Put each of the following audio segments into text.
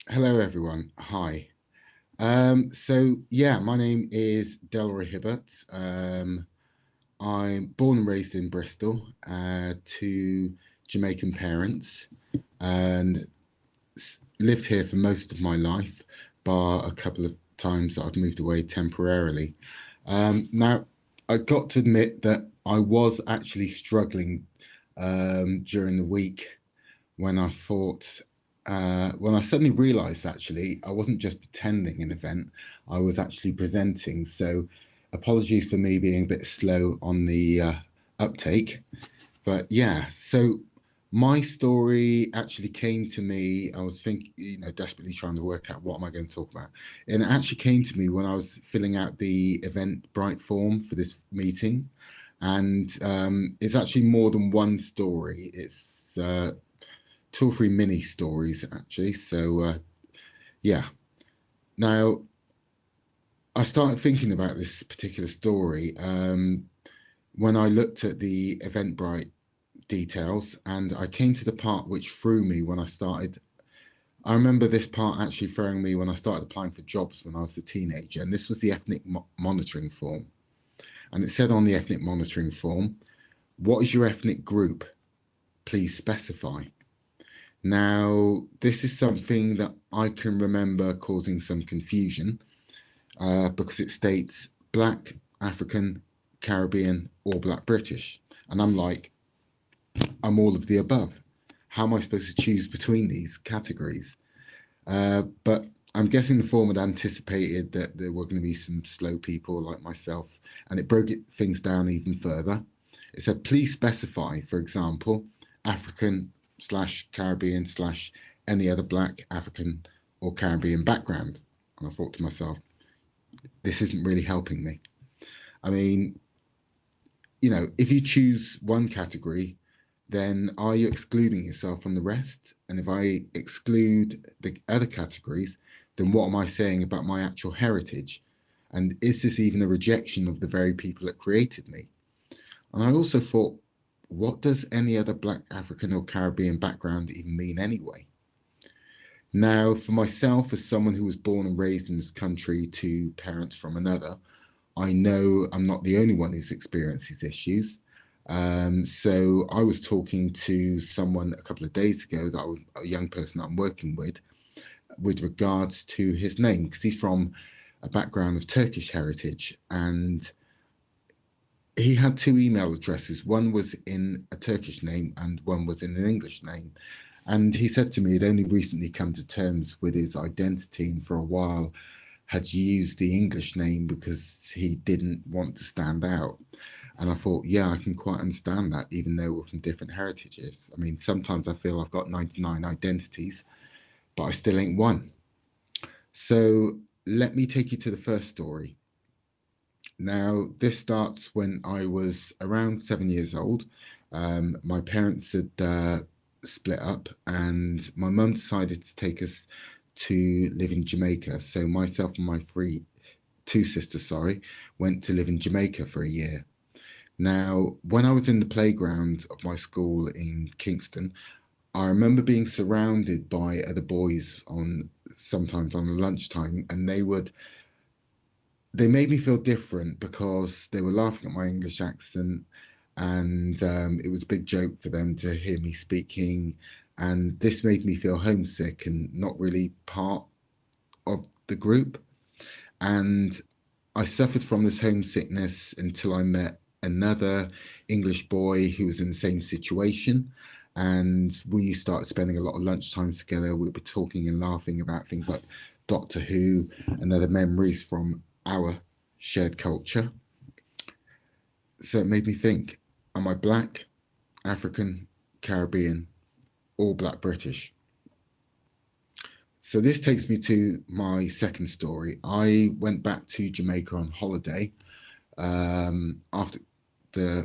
Hello, everyone. Hi. My name is Delroy Hibbert. I'm born and raised in Bristol to Jamaican parents and lived here for most of my life, bar a couple of times that I've moved away temporarily. Now, I got to admit that I was actually struggling during the week when I thought, when I suddenly realised actually I wasn't just attending an event, I was actually presenting. So apologies for me being a bit slow on the uptake. But yeah, so my story actually came to me. I was thinking, desperately trying to work out what am I going to talk about. And it actually came to me when I was filling out the Eventbrite form for this meeting. And it's actually more than one story. It's two or three mini stories actually. Yeah. Now I started thinking about this particular story when I looked at the Eventbrite details, and I came to the part which threw me when I started. I remember this part actually throwing me when I started applying for jobs when I was a teenager, and this was the ethnic monitoring form. And it said on the ethnic monitoring form, "What is your ethnic group? Please specify." Now, this is something that I can remember causing some confusion because it states Black, African, Caribbean, or Black British. And I'm like, I'm all of the above. How am I supposed to choose between these categories? But I'm guessing the form had anticipated that there were going to be some slow people like myself, and it broke things down even further. It said, please specify, for example, African slash Caribbean slash any other Black, African, or Caribbean background. And I thought to myself, this isn't really helping me. I mean, if you choose one category, then are you excluding yourself from the rest? And if I exclude the other categories, then what am I saying about my actual heritage? And is this even a rejection of the very people that created me? And I also thought, what does any other Black, African, or Caribbean background even mean anyway? Now, for myself, as someone who was born and raised in this country to parents from another, I know I'm not the only one who's experienced these issues. So I was talking to someone a couple of days ago, a young person that I'm working with regards to his name, because he's from a background of Turkish heritage. And he had two email addresses. One was in a Turkish name and one was in an English name. And he said to me he'd only recently come to terms with his identity and for a while had used the English name because he didn't want to stand out. And I thought, yeah, I can quite understand that, even though we're from different heritages. I mean, sometimes I feel I've got 99 identities, but I still ain't one. So let me take you to the first story. Now, this starts when I was around 7 years old. My parents had split up, and my mum decided to take us to live in Jamaica. So myself and my two sisters, sorry, went to live in Jamaica for a year. Now, when I was in the playground of my school in Kingston, I remember being surrounded by other boys on sometimes on lunchtime, and they made me feel different because they were laughing at my English accent, and it was a big joke for them to hear me speaking, and this made me feel homesick and not really part of the group. And I suffered from this homesickness until I met another English boy who was in the same situation. And we started spending a lot of lunchtime together. We were talking and laughing about things like Doctor Who and other memories from our shared culture. So it made me think, am I Black, African, Caribbean, or Black British? So this takes me to my second story. I went back to Jamaica on holiday after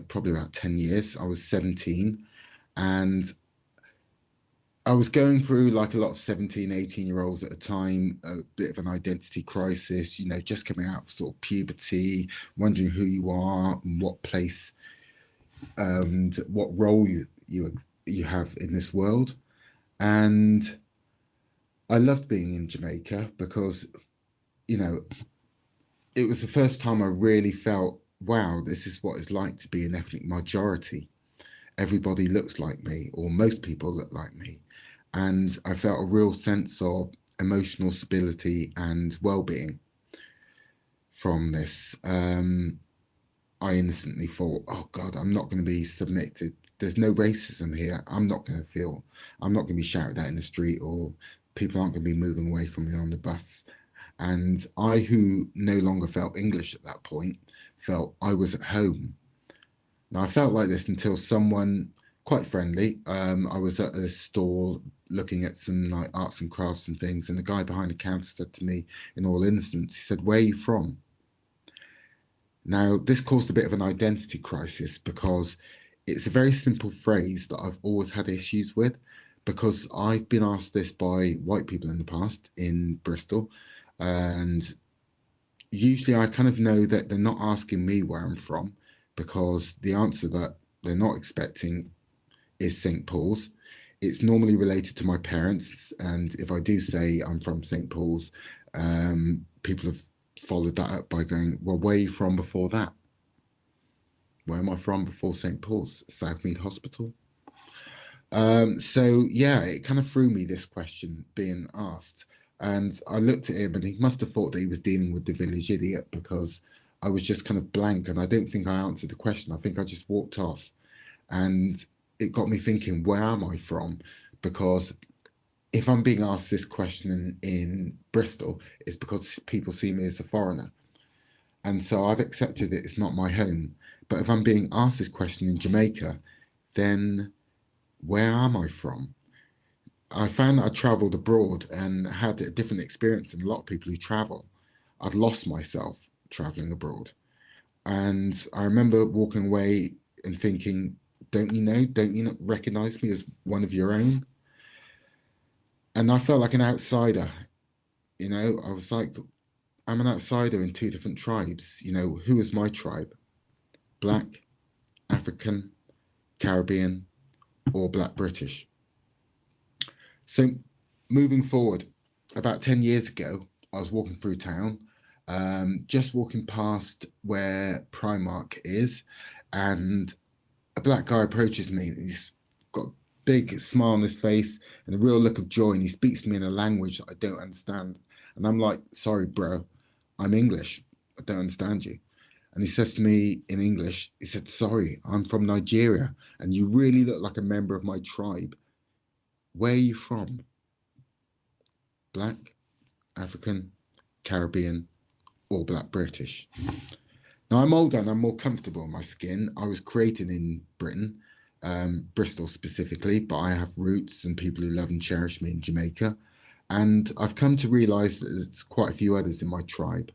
probably about 10 years. I was 17 and I was going through like a lot of 17, 18-year-olds at the time, a bit of an identity crisis, just coming out of sort of puberty, wondering who you are and what place and what role you have in this world. And I loved being in Jamaica because, you know, it was the first time I really felt, wow, this is what it's like to be an ethnic majority. Everybody looks like me, or most people look like me. And I felt a real sense of emotional stability and well being from this. I instantly thought, oh God, I'm not going to be submitted. There's no racism here. I'm not going to be shouted at in the street, or people aren't going to be moving away from me on the bus. And I, who no longer felt English at that point, felt I was at home. Now, I felt like this until someone quite friendly. I was at a stall looking at some like arts and crafts and things, and the guy behind the counter said to me, in all innocence, he said, "Where are you from?" Now, this caused a bit of an identity crisis because it's a very simple phrase that I've always had issues with, because I've been asked this by white people in the past in Bristol, and usually I kind of know that they're not asking me where I'm from, because the answer that they're not expecting is St. Paul's. It's normally related to my parents, and if I do say I'm from St. Paul's, people have followed that up by going, "Well, where are you from before that? Where am I from before St. Paul's? Southmead Hospital?" So yeah, it kind of threw me, this question being asked. And I looked at him and he must have thought that he was dealing with the village idiot, because I was just kind of blank and I don't think I answered the question. I think I just walked off. And it got me thinking, where am I from? Because if I'm being asked this question in Bristol, it's because people see me as a foreigner. And so I've accepted that it's not my home. But if I'm being asked this question in Jamaica, then where am I from? I found that I traveled abroad and had a different experience than a lot of people who travel. I'd lost myself traveling abroad. And I remember walking away and thinking, don't you know? Don't you not recognize me as one of your own? And I felt like an outsider. I was like, I'm an outsider in two different tribes. Who is my tribe? Black, African, Caribbean, or Black British? So, moving forward, about 10 years ago, I was walking through town, just walking past where Primark is, and a black guy approaches me. He's got a big smile on his face and a real look of joy, and he speaks to me in a language that I don't understand. And I'm like, sorry, bro, I'm English. I don't understand you. And he says to me in English, he said, sorry, I'm from Nigeria, and you really look like a member of my tribe. Where are you from? Black, African, Caribbean, or Black British? Now, I'm older and I'm more comfortable in my skin. I was created in Britain, Bristol specifically, but I have roots and people who love and cherish me in Jamaica. And I've come to realize that there's quite a few others in my tribe.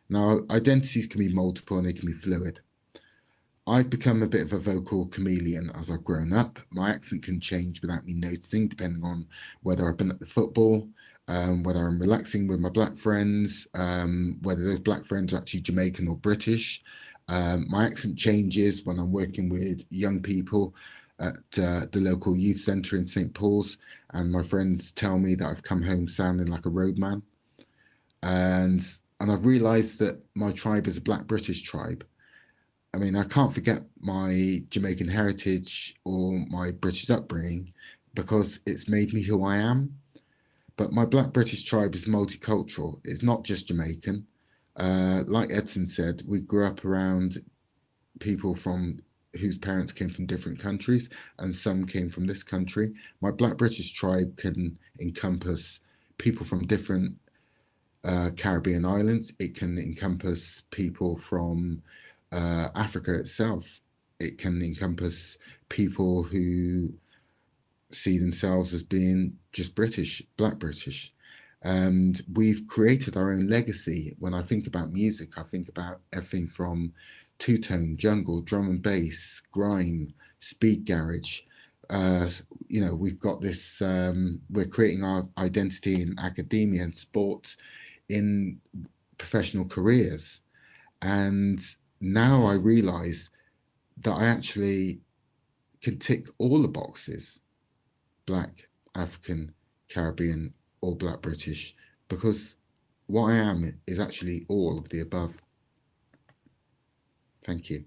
Now, identities can be multiple and they can be fluid. I've become a bit of a vocal chameleon as I've grown up. My accent can change without me noticing, depending on whether I've been at the football, whether I'm relaxing with my black friends, whether those black friends are actually Jamaican or British. My accent changes when I'm working with young people at the local youth centre in St. Paul's, and my friends tell me that I've come home sounding like a roadman. And and I've realised that my tribe is a Black British tribe. I mean, I can't forget my Jamaican heritage or my British upbringing, because it's made me who I am. But my Black British tribe is multicultural. It's not just Jamaican. Like Edson said, we grew up around people from whose parents came from different countries, and some came from this country. My Black British tribe can encompass people from different Caribbean islands. It can encompass people from Africa itself. It can encompass people who see themselves as being just British, Black British. And we've created our own legacy. When I think about music, I think about everything from two tone, jungle, drum and bass, grime, speed garage. We've got this, we're creating our identity in academia and sports, in professional careers. And now I realize that I actually can tick all the boxes: Black, African, Caribbean, or Black British, because what I am is actually all of the above. Thank you.